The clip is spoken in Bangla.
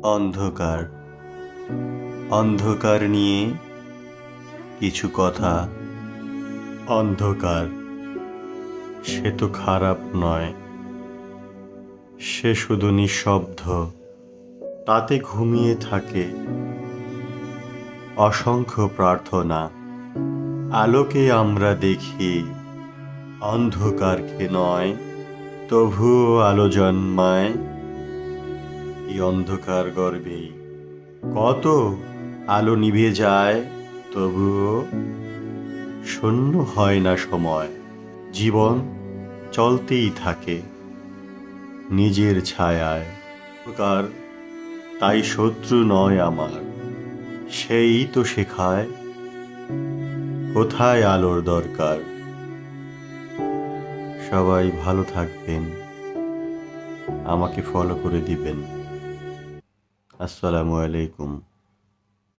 অন্ধকার অন্ধকার নিয়ে কিছু কথা। অন্ধকার সে তো খারাপ নয়, সে শুধু নিঃশব্দ। তাতে ঘুমিয়ে থাকে অসংখ্য প্রার্থনা। আলোকে আমরা দেখি, অন্ধকারকে নয়, তবুও আলো জন্মায় এই অন্ধকার গর্ভেই। কত আলো নিভে যায়, তবুও শূন্য হয় না সময়। জীবন চলতেই থাকে নিজের ছায়ায়। অন্ধকার তাই শত্রু নয় আমার, সেই তো শেখায় কোথায় আলোর দরকার। সবাই ভালো থাকবেন, আমাকে ফলো করে দিবেন। আসসালামু আলাইকুম।